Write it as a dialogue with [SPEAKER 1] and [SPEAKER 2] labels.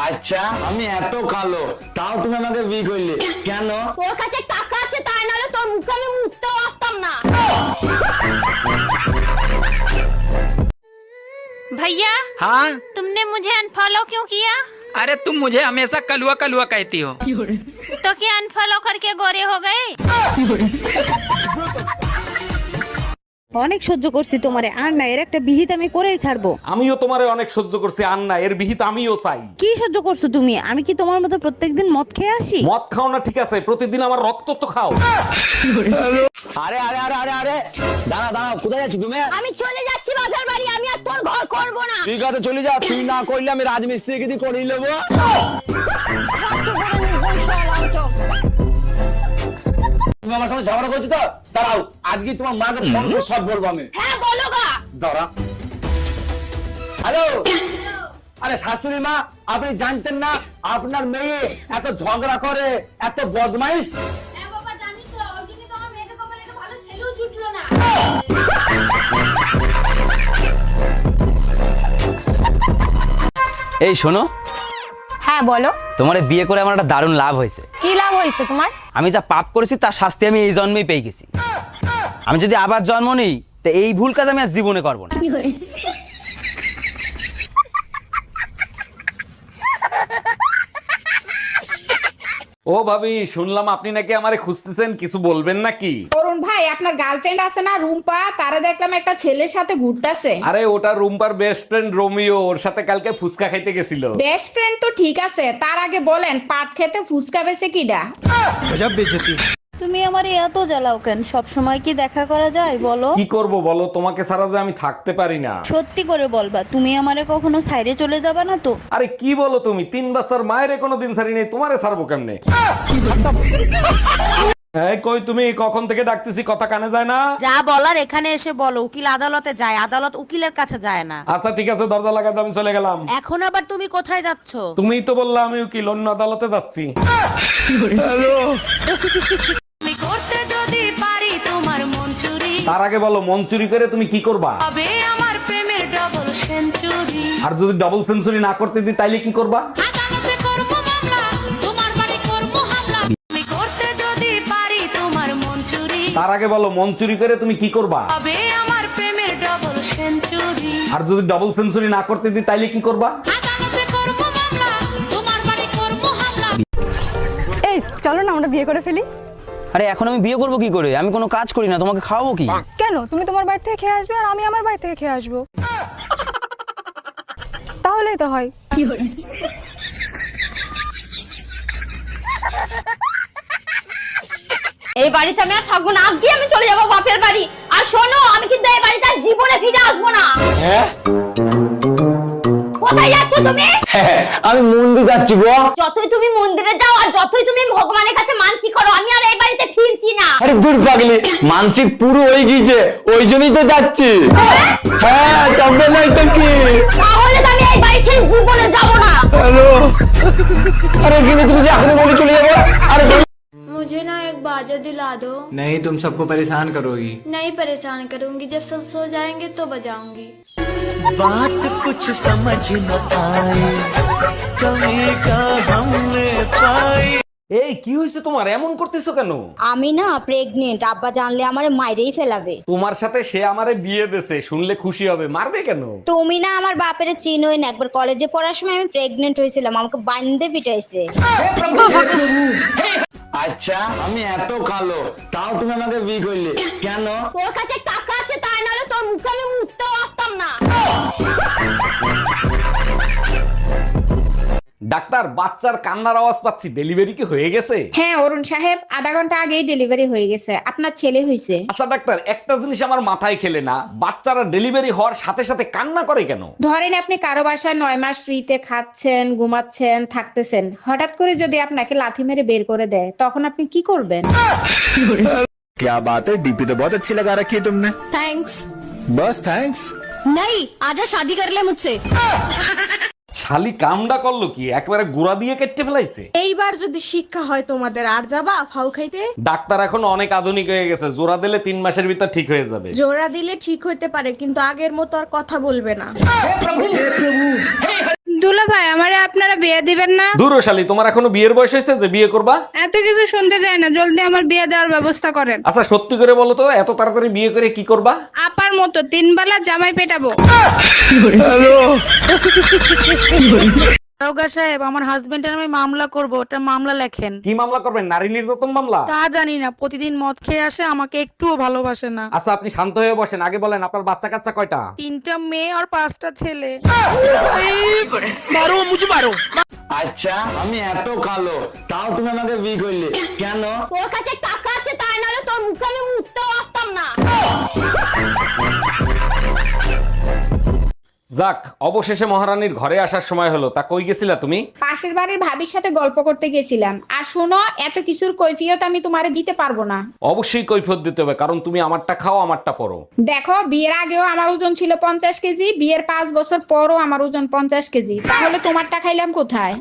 [SPEAKER 1] আচ্ছা আমি এত কালো তাও তুমি আমাকে বিয়ে করলে কেন?
[SPEAKER 2] তোর কাছে টাকা আছে তাই নাহলে তোর মুখে আমি মুছতেও আসতাম না।
[SPEAKER 3] भैया
[SPEAKER 4] हाँ।
[SPEAKER 3] तुमने मुझे अनफॉलो क्यों किया?
[SPEAKER 4] अरे तुम मुझे हमेशा कलुआ कलुआ कहती हो।
[SPEAKER 3] तो क्या अनफॉलो करके गोरे हो गए?
[SPEAKER 5] অনেক সহ্য করছি তোমারে, আর না এর একটা বিহিত আমি করেই ছাড়বো।
[SPEAKER 6] আমিও তোমারে অনেক সহ্য করছি, আর না এর বিহিত আমিও চাই।
[SPEAKER 5] কি সহ্য করছো তুমি? আমি কি তোমার মতো প্রত্যেকদিন মদ খেয়ে আসি?
[SPEAKER 6] মদ খাও না ঠিক আছে, প্রতিদিন আমার রক্ত তো খাও।
[SPEAKER 1] আরে আরে আরে আরে আরে দাঁড়া দাঁড়া, কোথায় যাচ্ছি তুমি?
[SPEAKER 2] আমি চলে যাচ্ছি বাপের বাড়ি, আমি আর তোর ঘর করব না।
[SPEAKER 1] ঠিক আছে চলে যা, তুই না করলে আমি রাজমিস্ত্রিকে দিয়ে করিয়ে নেবো। তুমি আমার সঙ্গে ঝগড়া করছো তো? দাঁড়াও, আজকে তোমার মাকে ফোন করে সব বলবো আমি।
[SPEAKER 2] হ্যাঁ বলো গা।
[SPEAKER 1] দাঁড়া। হ্যালো, আরে শাশুড়ি মা, আপনি জানতেন না আপনার মেয়ে এত ঝগড়া করে, এত বদমাইশ?
[SPEAKER 2] হ্যাঁ বাবা জানি তো, ওই দিনই তো আমার মেয়ের কপালে একটা ভালো ছেলেও জুটলো না।
[SPEAKER 7] এই শোনো,
[SPEAKER 3] হ্যাঁ বলো,
[SPEAKER 7] তোমার এই বিয়ে করে আমার একটা দারুণ লাভ হয়েছে।
[SPEAKER 3] কি লাভ হয়েছে তোমার?
[SPEAKER 7] আমি যা পাপ করেছি তার শাস্তি আমি এই জন্মেই পেয়ে গেছি। আমি যদি আবার জন্ম নিই তো এই ভুল কাজ আমি আর জীবনে করবো না।
[SPEAKER 6] ও ভাবি, শুনলাম আপনি নাকি আমারে খুঁজতেছেন, কিছু বলবেন নাকি?
[SPEAKER 8] অরুণ ভাই, আপনার গার্লফ্রেন্ড আছে না রুম্পা, তারা দেখলাম একটা ছেলের সাথে ঘুরতেছে।
[SPEAKER 6] আরে ওটা রুম্পার বেস্ট ফ্রেন্ড রোমিও, ওর সাথে কালকে ফুচকা খাইতে গেছিল।
[SPEAKER 8] বেস্ট ফ্রেন্ড তো ঠিক আছে, তার আগে বলেন পাট খেতে ফুসকা বেছে কিডা?
[SPEAKER 5] তুমি আমার এত জ্বালাও কেন? সব সময় কি দেখা করা যায় বলো?
[SPEAKER 6] কি করব বলো, তোমাকে ছাড়া যে আমি থাকতে পারি না।
[SPEAKER 5] সত্যি করে বলবা, তুমি আমারে কখনো সাইডে চলে যাবা না তো?
[SPEAKER 6] আরে কি বলো তুমি, 3 বছর মায়ের কোনো দিন ছাড়ি নেই, তোমারে ছাড়বো কেমনে? এই কই তুমি, কখন থেকে ডাকতেছি, কথা কানে যায় না?
[SPEAKER 9] যা বলার এখানে এসে বলো। উকিল আদালতে যায়, আদালত উকিলের কাছে যায় না।
[SPEAKER 6] আচ্ছা ঠিক আছে, দরজা লাগাতে আমি চলে গেলাম।
[SPEAKER 9] এখন আবার তুমি কোথায় যাচ্ছ?
[SPEAKER 6] তুমিই তো বললা আমি উকিল, অন্য আদালতে যাচ্ছি।
[SPEAKER 3] আমি করতে যদি পারি তোমার মন চুরি,
[SPEAKER 6] তার আগে বলো, মন চুরি করে তুমি কি করবা?
[SPEAKER 3] তবে আমার প্রেমের ডবল সেঞ্চুরি।
[SPEAKER 6] আর যদি ডাবল সেঞ্চুরি না করতে দিই তাইলে কি করবা?
[SPEAKER 3] আদালতে করবো মামলা, তোমার বাড়ি করবো হামলা। আমি করতে যদি পারি তোমার মন চুরি,
[SPEAKER 6] তার আগে বলো, মন চুরি করে তুমি কি করবা?
[SPEAKER 3] তবে আমার প্রেমের ডবল সেঞ্চুরি।
[SPEAKER 6] আর যদি ডাবল সেঞ্চুরি না করতে দিই তাইলে কি করবা?
[SPEAKER 3] আদালতে করবো মামলা, তোমার বাড়ি করবো হামলা।
[SPEAKER 5] এই চলো না আমরা বিয়ে করে ফেলি।
[SPEAKER 7] আরে এখন আমি বিয়ে করবো কি করে? আমি কোনো কাজ করি না, তোমাকে খাওয়াবো কি?
[SPEAKER 5] কেন? তুমি তোমার বাড়ি থেকে খেয়ে আসবে আর আমি আমার বাড়ি থেকে খেয়ে আসবো, তাহলেই তো হয়।
[SPEAKER 2] এই বাড়িতে আমি আর থাকবো না, আজকে আমি চলে যাবো বাপের বাড়ি। আর শোনো, আমি কিন্তু এই বাড়িতে আর জীবনে ফিরে আসবো না।
[SPEAKER 1] হ্যাঁ
[SPEAKER 2] কোথায় যাচ্ছ তুমি?
[SPEAKER 1] আমি মন্দির যাচ্ছি গো।
[SPEAKER 2] যতই তুমি মন্দিরে যাও আর যতই তুমি ভগবানের কাছে মানসি করো, আমি আর এই বাড়িতে ফিরছি না।
[SPEAKER 1] আরে দূর পাগলি, মানসিক পুরো হয়ে গিয়েছে, ওই জন্যই তো যাচ্ছি। হ্যাঁ তবে নাই তো কি?
[SPEAKER 2] তাহলে তো আমি এই বাড়ি ছেড়ে জীবনে যাবো না।
[SPEAKER 1] হ্যালো, আরে কিন্তু তুমি যে এখনই বলে চলে যাবো। আরে
[SPEAKER 10] मुझे ना एक बाजा दिला दो।
[SPEAKER 11] नहीं, तुम सबको परेशान करोगी।
[SPEAKER 10] नहीं परेशान करूंगी, जब सब सो जाएंगे तो बजाऊंगी।
[SPEAKER 11] बात कुछ समझ न आए, कमी का हमने पाई।
[SPEAKER 6] এই কি হয়েছে তোমার, এমন করতেছো কেন?
[SPEAKER 2] আমি না প্রেগনেন্ট, আব্বা জানলে আমারে মাইরেই ফেলাবে।
[SPEAKER 6] তোমার সাথে সে আমারে বিয়ে দেছে, শুনলে খুশি হবে, মারবে কেন?
[SPEAKER 2] তুমি না আমার বাপের চিনোই না, একবার কলেজে পড়ার সময় আমি প্রেগনেন্ট হয়েছিলাম, আমাকে বান্ধে পিটাইছে।
[SPEAKER 1] আচ্ছা আমি এত কালো তাও তুমি আমাকে বিয়ে করলে কেন?
[SPEAKER 2] তোর কাছে টাকা আছে তাই নাহলে তোর মুখে আমি মুছতেও আসতাম না।
[SPEAKER 6] ডাক্তার, বাচ্চার কান্নার আওয়াজ পাচ্ছি, ডেলিভারি কি হয়ে গেছে?
[SPEAKER 8] হ্যাঁ অরুণ সাহেব, আধা ঘন্টা আগেই ডেলিভারি হয়ে গেছে, আপনার ছেলে হয়েছে।
[SPEAKER 6] আচ্ছা ডাক্তার, একটা জিনিস আমার মাথায় খেলে না, বাচ্চারা ডেলিভারি হওয়ার সাথে সাথে কান্না করে কেন?
[SPEAKER 8] ধরেন আপনি কারো বাসায় 9 মাস ফ্রিতে খাচ্ছেন, ঘুমাচ্ছেন, থাকতেছেন, হঠাৎ করে যদি আপনাকে লাথি মেরে বের করে দেয়, তখন আপনি কি করবেন?
[SPEAKER 11] क्या बात है, डीपी तो बहुत अच्छी लगा रखी है तुमने।
[SPEAKER 10] थैंक्स।
[SPEAKER 11] बस थैंक्स।
[SPEAKER 10] नहीं, आजा शादी कर ले मुझसे।
[SPEAKER 6] শালি কামডা করলো কি, একবারে গুড়া দিয়ে কেটে ফেলাইছে।
[SPEAKER 9] এইবার যদি শিক্ষা হয় তোমাদের, আর যাবা ফাউ খাইতে?
[SPEAKER 6] ডাক্তার এখন অনেক আধুনিক হয়ে গেছে, জোড়া দিলে 3 মাসের ভিতর ঠিক হয়ে যাবে।
[SPEAKER 9] জোড়া দিলে ঠিক হইতে পারে, কিন্তু আগের মতো আর কথা বলবে না।
[SPEAKER 8] দুলা ভাই আমারে আপনারা বিয়ে দিবেন না?
[SPEAKER 6] দূরশালী, তোমার এখনো বিয়ের বয়স হয়েছে যে বিয়ে করবা?
[SPEAKER 8] এত কিছু শুনতে চাই না, জলদি আমার বিয়ে দেওয়ার ব্যবস্থা করেন।
[SPEAKER 6] আচ্ছা সত্যি করে বলো তো, এত তাড়াতাড়ি বিয়ে করে কি করবা?
[SPEAKER 8] আপার মতো 3 বেলা জামাই পেটাবো।
[SPEAKER 9] দারোগা সাহেব, আমার হাজবেন্ডের আমি মামলা করব, ওটা মামলা লেখেন।
[SPEAKER 6] কি মামলা করবেন? নারী নির্যাতন মামলা?
[SPEAKER 9] তা জানি না, প্রতিদিন মদ খেয়ে আসে, আমাকে একটুও ভালোবাসে না।
[SPEAKER 6] আচ্ছা আপনি শান্ত হয়ে বসেন, আগে বলেন আপনার বাচ্চা কাচ্চা কয়টা?
[SPEAKER 9] 3টা মেয়ে আর 5টা ছেলে।
[SPEAKER 1] আচ্ছা আমি এত কালো তাও তুমি আমাকে বিয়ে করলে কেন?
[SPEAKER 2] তোর কাছে টাকা আছে তাই নাহলে তোর মুখে আমি মুছতেও আসতাম না।
[SPEAKER 6] যাক, অবশেষে মহারানীর ঘরে আসার সময় হলো। তা কই গেছিলা তুমি?
[SPEAKER 8] পাশের বাড়ির ভাবির সাথে গল্প করতে গেছিলাম। আর শোনো, এত কিছুর কৈফিয়ত আমি তোমারে দিতে পারবো না।
[SPEAKER 6] অবশ্যই কৈফিয়ত দিতে হবে, কারণ তুমি আমারটা খাও আমারটা পরো।
[SPEAKER 8] দেখো, বিয়ের আগেও আমার ওজন ছিল 50 কেজি, বিয়ের 5 বছর পরও আমার ওজন 50 কেজি, তাহলে তোমারটা খাইলাম কোথায়?